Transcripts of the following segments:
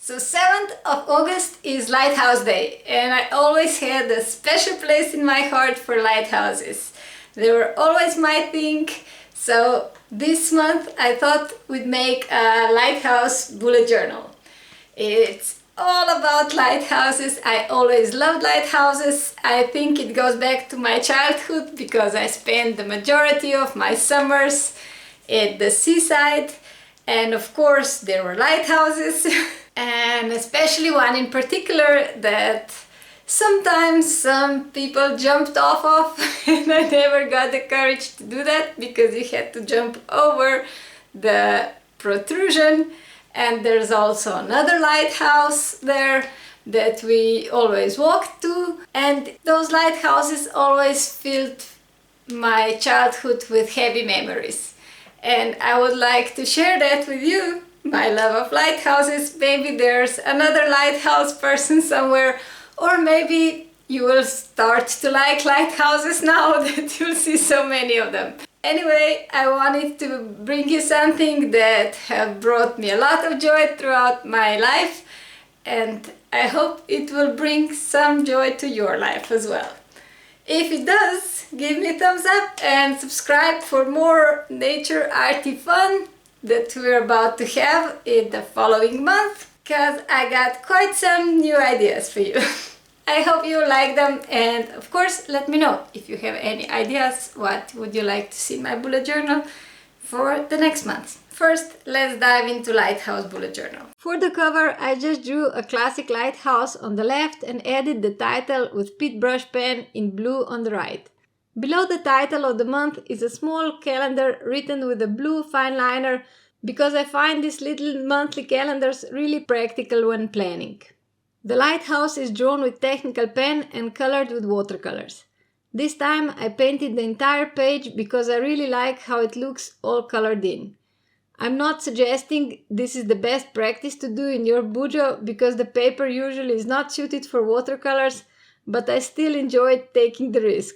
So 7th of August is Lighthouse Day, and I always had a special place in my heart for lighthouses. They were always my thing, so this month I thought we'd make a lighthouse bullet journal. It's all about lighthouses. I always loved lighthouses. I think it goes back to my childhood because I spent the majority of my summers at the seaside, and of course there were lighthouses. And especially one in particular that sometimes some people jumped off of and I never got the courage to do that because you had to jump over the protrusion. And there's also another lighthouse there that we always walked to, and those lighthouses always filled my childhood with happy memories. And I would like to share that with you. My love of lighthouses. Maybe there's another lighthouse person somewhere, or maybe you will start to like lighthouses now that you'll see so many of them. Anyway, I wanted to bring you something that have brought me a lot of joy throughout my life, and I hope it will bring some joy to your life as well. If it does, give me a thumbs up and subscribe for more nature arty fun that we're about to have in the following month, because I got quite some new ideas for you. I hope you like them, and of course let me know if you have any ideas what would you like to see in my bullet journal for the next month. First, let's dive into Lighthouse Bullet Journal. For the cover, I just drew a classic lighthouse on the left and added the title with pit brush pen in blue on the right. Below the title of the month is a small calendar written with a blue fine liner because I find these little monthly calendars really practical when planning. The lighthouse is drawn with technical pen and colored with watercolors. This time I painted the entire page because I really like how it looks all colored in. I'm not suggesting this is the best practice to do in your bujo because the paper usually is not suited for watercolors, but I still enjoy taking the risk.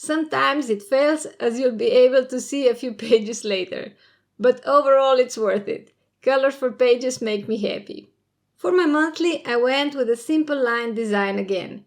Sometimes it fails, as you'll be able to see a few pages later. But overall it's worth it. Colors for pages make me happy. For my monthly, I went with a simple line design again.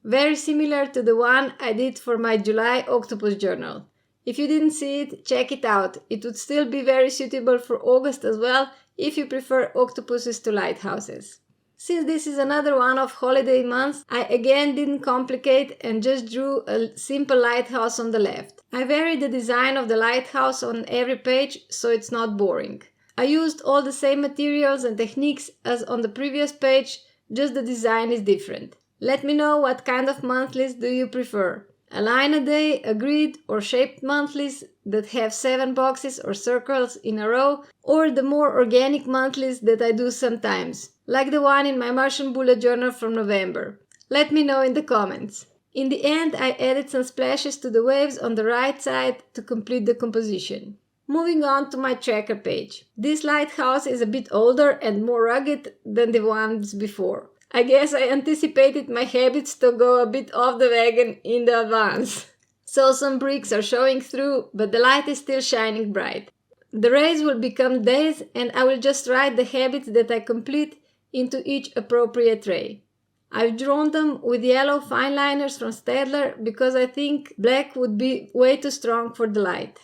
Very similar to the one I did for my July octopus journal. If you didn't see it, check it out. It would still be very suitable for August as well if you prefer octopuses to lighthouses. Since this is another one of holiday months, I again didn't complicate and just drew a simple lighthouse on the left. I varied the design of the lighthouse on every page so it's not boring. I used all the same materials and techniques as on the previous page, just the design is different. Let me know what kind of monthlies do you prefer. A line a day, a grid or shaped monthlies that have 7 boxes or circles in a row, or the more organic monthlies that I do sometimes, like the one in my Martian bullet journal from November. Let me know in the comments. In the end, I added some splashes to the waves on the right side to complete the composition. Moving on to my tracker page. This lighthouse is a bit older and more rugged than the ones before. I guess I anticipated my habits to go a bit off the wagon in the advance. So some bricks are showing through, but the light is still shining bright. The rays will become days and I will just write the habits that I complete into each appropriate ray. I've drawn them with yellow fine liners from Staedtler because I think black would be way too strong for the light.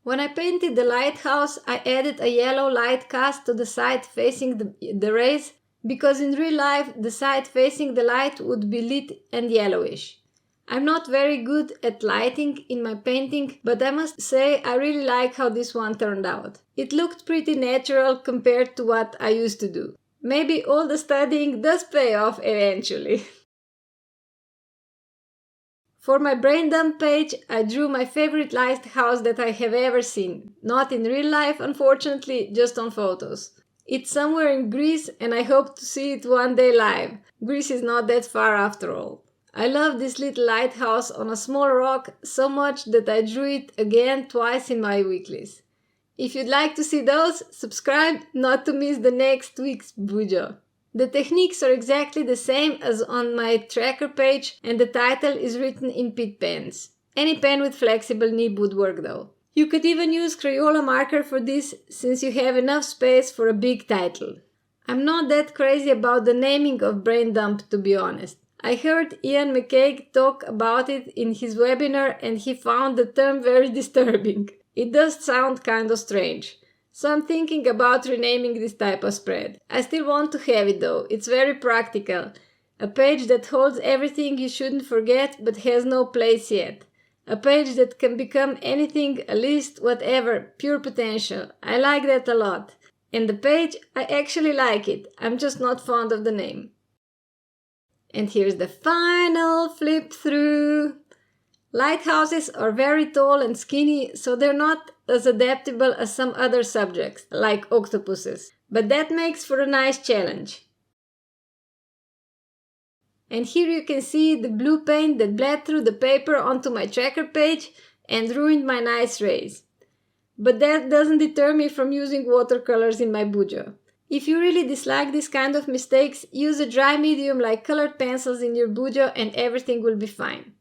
When I painted the lighthouse, I added a yellow light cast to the side facing the rays because in real life the side facing the light would be lit and yellowish. I'm not very good at lighting in my painting, but I must say I really like how this one turned out. It looked pretty natural compared to what I used to do. Maybe all the studying does pay off eventually. For my brain dump page, I drew my favorite lighthouse that I have ever seen. Not in real life, unfortunately, just on photos. It's somewhere in Greece and I hope to see it one day live. Greece is not that far after all. I love this little lighthouse on a small rock so much that I drew it again twice in my weeklies. If you'd like to see those, subscribe not to miss the next week's bujo. The techniques are exactly the same as on my tracker page and the title is written in pit pens. Any pen with flexible nib would work though. You could even use Crayola marker for this since you have enough space for a big title. I'm not that crazy about the naming of brain dump, to be honest. I heard Ian McCaig talk about it in his webinar and he found the term very disturbing. It does sound kind of strange. So I'm thinking about renaming this type of spread. I still want to have it though, it's very practical. A page that holds everything you shouldn't forget but has no place yet. A page that can become anything, a list, whatever, pure potential. I like that a lot. And the page, I actually like it, I'm just not fond of the name. And here's the final flip through. Lighthouses are very tall and skinny, so they're not as adaptable as some other subjects, like octopuses. But that makes for a nice challenge. And here you can see the blue paint that bled through the paper onto my tracker page and ruined my nice rays. But that doesn't deter me from using watercolors in my bujo. If you really dislike this kind of mistakes, use a dry medium like colored pencils in your bujo and everything will be fine.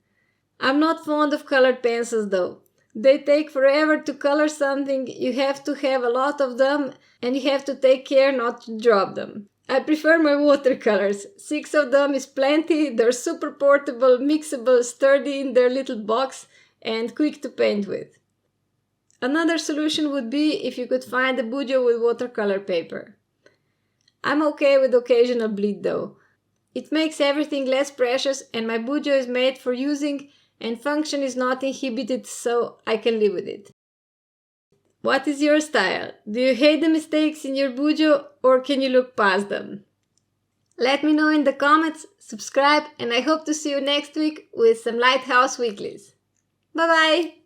I'm not fond of colored pencils though. They take forever to color something, you have to have a lot of them and you have to take care not to drop them. I prefer my watercolors. 6 of them is plenty, they're super portable, mixable, sturdy in their little box and quick to paint with. Another solution would be if you could find a bujo with watercolor paper. I'm okay with occasional bleed though. It makes everything less precious and my bujo is made for using and function is not inhibited, so I can live with it. What is your style? Do you hate the mistakes in your bujo or can you look past them? Let me know in the comments, subscribe, and I hope to see you next week with some Lighthouse Weeklies. Bye bye!